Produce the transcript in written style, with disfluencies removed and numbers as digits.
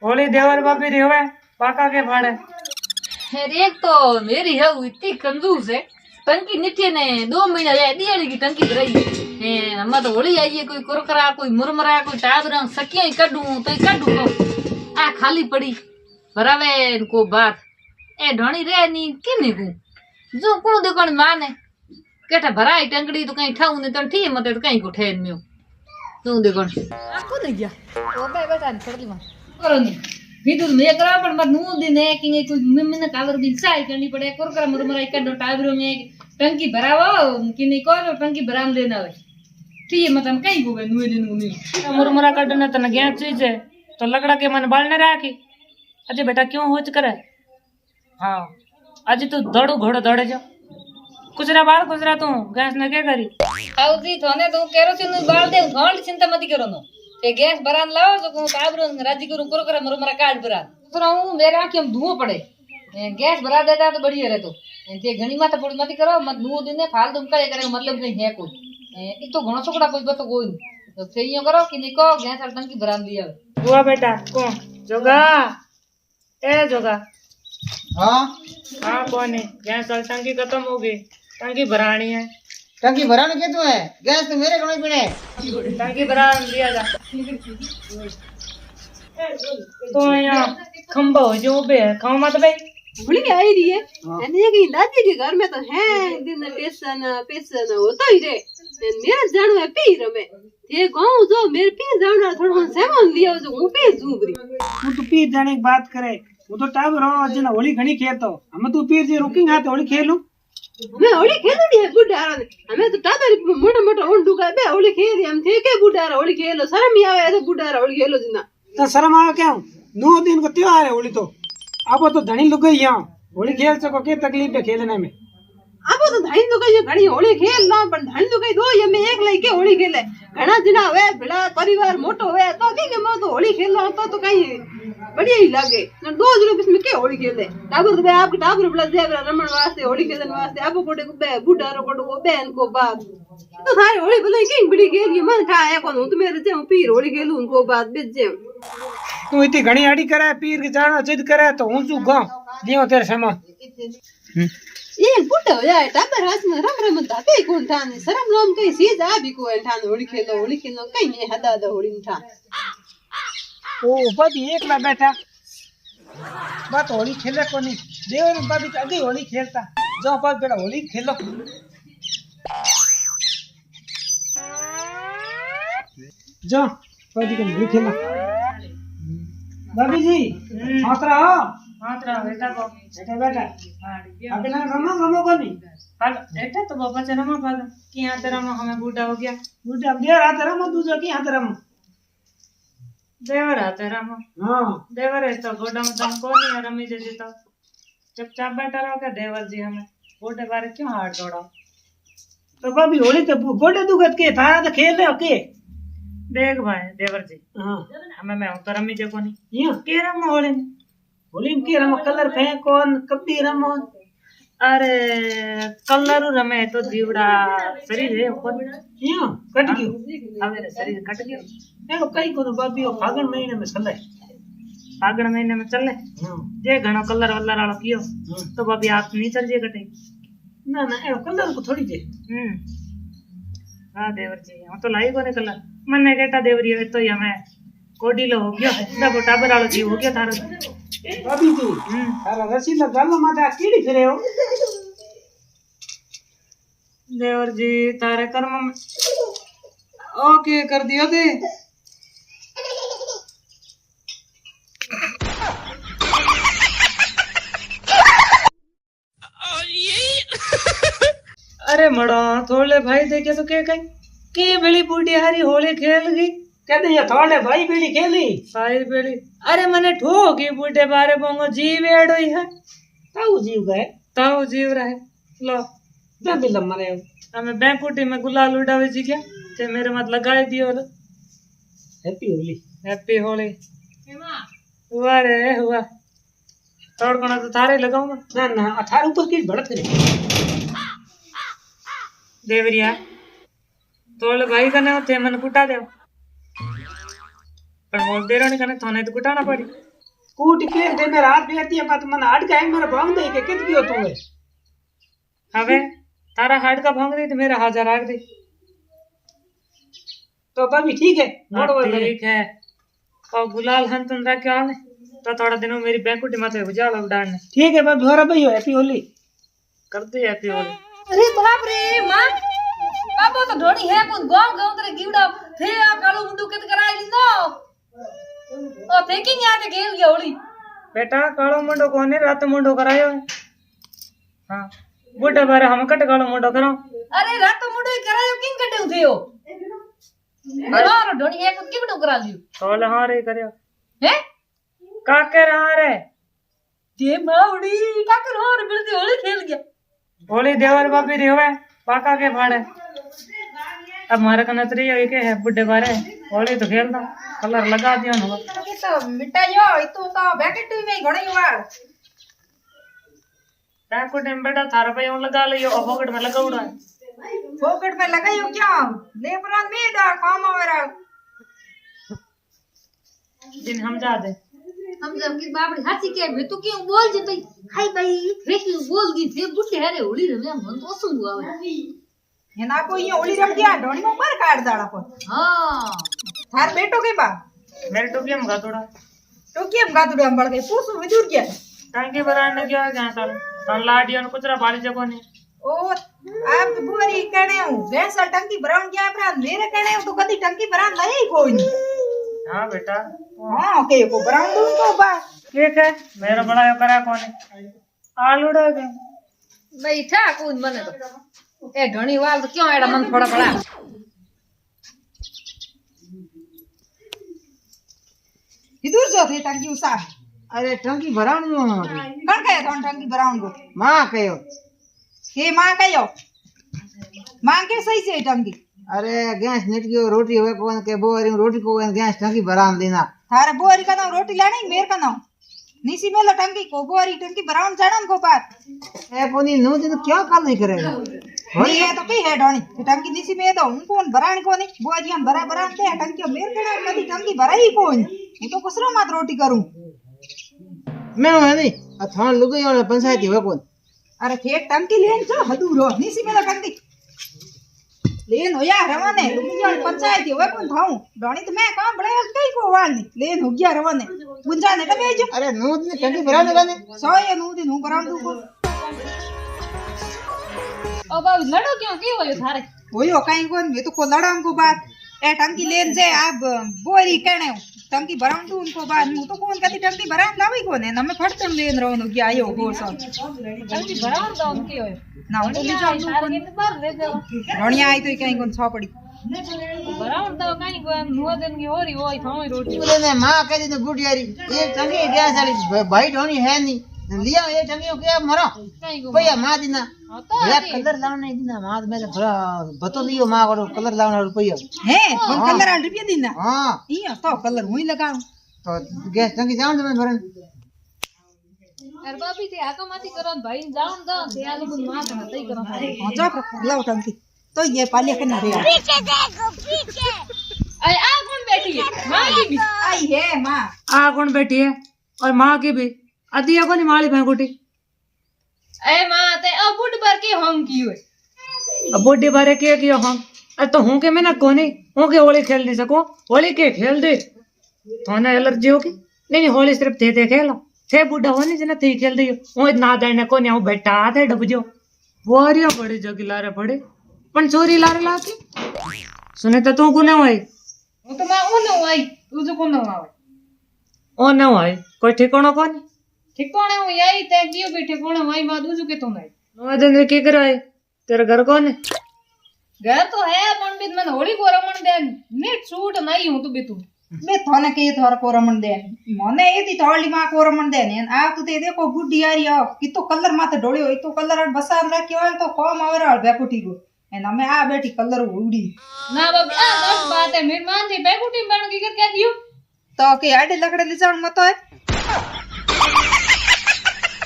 होली देवर भाभी री होवे पाका के फाड़े। अरे एक तो मेरी है वो इतनी कंजूस है। टंकी नीचे ने 2 महीना या दिहाड़ी की टंकी भराई है। हम तो होली आई है, कोई कुरकरा कोई मुरमरा कोई टाबरा सकिया काढू तो काढू तो आ खाली पड़ी भरावे को बात ए ढोणी रे नी केने को जो को दुकान माने केठा भराई टंकड़ी तो कहीं ठाऊ ने तो ठीक मते तो कहीं को ठेन म्यो तू दुकान आ को नहीं गया ओ बे बेटा ने छोड़ दी मां करो नी विदुर में करा पण मत नु दिन है कि कोई मिमने कावर दिन साई करनी पड़े कुरकरा मुरमरा काढो टाबरो में टंकी भरावो कि नहीं को टंकी भराम लेना है ठीक मत हम कहीं को नु दिन को मिल मुरमुरा काटने तने गैस चीज है तो लकड़ा के मन बाल ने राखी। अजय बेटा क्यों होच करे। हाँ आज तू दौड़ू घोड़ो दौड़े जो कुचरा बाल कुचरा तू गैस ने क्या करी आउजी थोने तू केरोसिन बाल दे घोंड चिंता मत करो नो ते गैस भरान लाओ तो को काबरो राजी करू कुरकरा मुरमरा काट भरा तो हूं मेरे आंख में धुआं पड़े गैस भरा देता तो बढ़िया रहतो ते घणी माथा पड़ी मत करो मत नु दिन फालतू करे करे मतलब नहीं है कोई ई तो घणो छोकड़ा कोई बतो कोई तो सही करो कि नहीं को गैस टंकी भरान दिया हुआ बेटा कौन जोगा ए जोगा। हाँ हाँ कौन है गैस टंकी खत्म हो गई टंकी भरानी है। टंकी भराने के तो है गैस तो मेरे घणो पड़े टंकी भरा दिया जा तो यहाँ खंबा हो जो बे खाओ मत भाई होली आई रही है अने की दादी के घर में तो है दिन पेशन पेशन होता ही रे मेरा जानो है पी रमे ये गांव जो मेरे पी जाना थोड़ा सामान लिया जो हूं पे जूबरी तू तो पीर जाने की बात करे वो तो टाइम रहो जना होली घणी खेतो हम तू पीर जे रुकिंग हाथ होली खेलू मैं होली खेलड़ी है बुढ़ारा ने हमें तो टाबर मोटा मोटा ओंडू का बे होली खेल हम थे के बुढ़ारा होली खेलो शर्म ही आवे तो बुढ़ारा होली खेलो जना तो शर्म आवे क्या 9 दिन का त्योहार है होली तो अब तो धनी लुक गई यहाँ होली खेल सको के तकलीफ है खेलने में अब तो धाइन तो कई घणी होली खेल ना पर धाइन तो कई दो ये मैं एक लई के होली खेले घणा दिना होवे बड़ा परिवार मोटो होवे तो के मैं तो होली खेलना तो कई बढ़िया ही लागे न 2 दिन बीच में के होली खेले टाबर तो आपके टाबर बड़ा देवरा रमण वास्ते होली खेलन वास्ते आप कोटे को बे बूढ़ा रो को बहन को बाप तो थारे होली भले की बड़ी खेल ये मन था है को तो मेरे जे पीर होली खेलू उनको बात बेच जे तू इतनी घणी आड़ी करे पीर के जाना जिद करे तो ऊंचू गांव दियो तेरे सामान ये बुढ़ा हो जाए टाबर हाथ में रम रम दाते कौन ठाने शर्म लोम कई सीज आ भी को ठाने होली खेलो कई में हदा दा होली ठा ओ बदी एक ला बैठा बात होली खेले कोनी देवर बदी आगे होली खेलता जो पर बेटा होली खेलो जो बदी के होली खेला बाबी जी मात्रा हो मात्रा बेटा को बेटा अबे ना रमो कोनी हाल एटा तो बाबा चना मा पाद कि हाथ रमो हमें बूढ़ा हो गया बूढ़ा अब देवर हाथ रमो दूसरा की हाथ रमो देवर हाथ रमो। हाँ देवर है तो गोडा में दम कोनी है रमी जैसे तो चुपचाप बैठा रहो क्या देवर जी हमें गोडे बारे क्यों हाथ दौड़ाओ तो बाबी होली तो गोडे दुगत के थारा तो खेल रहे हो के देख भाई देवर जी। हाँ हमें मैं तो रमी जे कोनी यो के रमो होली में के रमो कलर फेंको कबड्डी रमो अरे कलर रमे तो जीवड़ा शरीर है ऊपर क्यों कट गयो हमारे शरीर कट गयो देखो कई को बाबी फागण महीने में चले फागण महीने में चले जे घणो कलर वलर वाला कियो तो बाबी आप नहीं चल जे कटे ना ना ए कलर को थोड़ी जे हां देवर जी हम तो लाई कोने कलर मने केटा देवरी है तो हमें कोडीलो हो गयो डबो टाबर वालो जीव हो गयो थारो बाबी जी थारा रसीला गालो माथा कीड़ी फिरे हो देवर जी तारे कर्म में ओके कर दियो दे अरे मड़ा थोड़े भाई देखे तो के कहीं के बेली बूढ़ी हारी होली खेल गई कहते ये थोड़े भाई बेली खेली भाई बेली अरे मने ठोकी बूढ़े बारे बोंगो जीव एड़ो ही है ताऊ जीव गए ताऊ जीव रहे लो मैं भी लम्मा रहे हमें बैंकुटी में गुलाल उड़ावे जी क्या ते मेरे मत लगाए दियो लो हैप्पी होली हुआ रे हुआ तोड़ कोना तो थारे लगाऊं ना ना थारे ऊपर की बढ़त करे देवरिया तोल भाई कने थे मन कुटा दे પણ મોલ દેરાણી કને થાને તો કુટાણા પડી कूट के दे मेरा हाथ बेती है बात मन हट गए मेरा भांग दे के कित गयो तू હવે તારા હાડ કા ભાંગ દે तो मेरा हाजर राख दे तो भाभी ठीक है मोड़ वो ठीक है और गुलाल हन तुम रख के आने तो थोड़ा दिनों मेरी बैंकुटी माथे उजाला उड़ाने ठीक है भाभी और भाई हैप्पी होली कर दे हैप्पी होली अरे बाप रे मां बाबो तो ढोणी है कोन गांव गांव तरे गीवड़ा थे आ कालो मुंडू कित कराई लिंदो ओ थेकिंग आते गेल गया होली बेटा कालो मुंडो कोने रात मुंडो करायो हां बुढ़ा बारे हम कट कालो मुंडो करो अरे रात मुंडो ही करायो किंग कटेउ थियो मारो ढोणी है कोन किवड़ो करा लियो तोले हां रे करयो हैं का कर हां रे ते मावड़ी का कर और बिलती होली खेल गया होली देवर बापी रे होवे पाका के फाड़े अब मारे कनतरी है के है बुढ़े बारे होली तो खेलता कलर लगा दियो न ये तो मिटायो इतो तो बैकेट में घणी वार बैंकुट में बेटा थारा पे यूं लगा लियो और पॉकेट में लगा उड़ा फोकट में लगायो क्या लेबरान में दा काम आवेरा जिन हम जा दे हम जब की बाबड़ी हाथी के मैं तू क्यों बोल जे तई हाय भाई रे क्यों बोल गई थे बुढ़े हरे होली रे मन तो सुन आवे है ना कोई होली रम दिया ढोणी में ऊपर काट दाड़ा को हां थार बेटो के बा मेरे टोपिया में गातोड़ा तो केम गातुडे हम बड़ गई पूछो विदुर क्या टांगे बरान ने क्या क्या साल तन लाडियो ने कुचरा बाली जको ने ओ आप बुरी कने हूं भैंसा टंकी भराउन क्या अपना मेरे कने तो कदी टंकी भरान नहीं कोई नहीं हां बेटा हां के को भराउन दूं को बा ठीक है मेरा बड़ा यो करा कोने आलूड़ा के भाई था कौन बने तो ए ढोणी वाल तो क्यों एड़ा मन थोड़ा बड़ा विदुर जो थे टंकी उसा अरे टंकी भरावण नो कण कहे तो टंकी भराउन को मां कयो के मां कयो मां के सही से टंकी अरे गैस नेट गयो रोटी होवे कोन के बोरी रोटी को गैस टंकी भरान देना थारे बोरी का नाम रोटी लानी मेर का नाम नीसी मेलो टंकी को बोरी टंकी भराउन जाणन को बात ए कोनी नो दिन क्या काल नहीं करेगा होली है तो की है ढोणी टंकी नीसी में तो उनको भराण को नहीं बोरी हम भरा भरा दे टंकी मेर कने कदी टंकी भराई कोई ये तो कसरो मात रोटी करूं मैं है नहीं थान लुगाई और पंचायत होवे कोन अरे खेत टंकी लेन जो हदूरो नीसी में टंकी लेन होया रवाने लुगाई पंचायत होवे कोन थाऊ ढोणी तो मैं काम बड़े कई को वालनी लेन हो गया रवाने गुंजा ने तो भेजो अरे नो दिन टंकी भरा देगा ने सोए नो दिन हूं भराण दू को ओ बाबू लड़ो क्यों की होयो थारे होयो काई कोन मैं तो को लड़ाम को बात ए टंकी लेन जे आप बोरी कने टंकी भराउन दू उनको बात हूं तो कोन कदी टंकी भरान लावी कोने न मैं फटतन लेन रवनो कि आयो हो सो टंकी भरावन दो की होयो ना तो ढोणी बिचार आई थारे के बार दे दो ढोणिया आई तो कई कोन छो पड़ी भरावन दो काई को नुआ दिन की होरी होई थाई रोटी बोले ने मां कह दी बुढ़ियारी ये टंकी गैस वाली भाई ढोनी है नहीं लिया ये टंकी के मरो काई को भैया मां दिना हां तो ब्लैक कलर लावन नहीं दिना मां मैं भरा बतो लियो मां को कलर लावन रुपया है कोन कलर आ रुपया दिना हां ई तो कलर हुई लगाऊं तो गैस टंकी जान दे भरन अरे बाबी ते आका माती करन भाई जाऊन दो ते आलू मुन मात न तई करन हां जा लाओ टंकी तो ये पाले कना रे पीछे देखो पीछे अरे आ कौन बैठी है मां की भी आई है मां आ कौन बैठी है और मां की भी अदिया को नहीं माली भैंकुटी ए मां ते अब बुढ़ पर के हम की होए अब बुढ़ी बारे के कियो हम अरे तो हूं के मैं ना कोनी हूं के होली खेल नहीं सको होली के खेल दे थाने एलर्जी होगी नहीं होली सिर्फ थे खेलो थे बुढ़ा होने जना थे खेल दियो ओ ना देने को नहीं बैठा थे डबजो वारिया बड़ी जगी लारे पड़े पण चोरी लारे लाती सुने तो तू कोने होई હું તો માં ઓનો આઈ તું જો કોનો આવે ओ न होई कोई ठिकाणो कोनी ठिकाणे હું આઈ તે ગયો બે ठिकाणे वाई માં दूजो के तो नहीं नो दिन की कराए तेरे घर कोने घर तो है पण भी मन होली को रमण दे नेट सूट नहीं हूं तो भी तू मैं थाने के थार को रमण दे मने एती थोड़ी मां को रमण दे ने आ तू ते देखो बुड्ढी यारी आ कि तो कलर माथे ढोळ्यो तो कलर बसार राख्यो હોય तो कोम आवराल बेकुटी को एना में आ बेटी कलर उड़ी ना बाबी आ दस बात है मेरी मान थी बेकुटी बन के क्या दियो तो के आडे लकड़े ले जाण मत है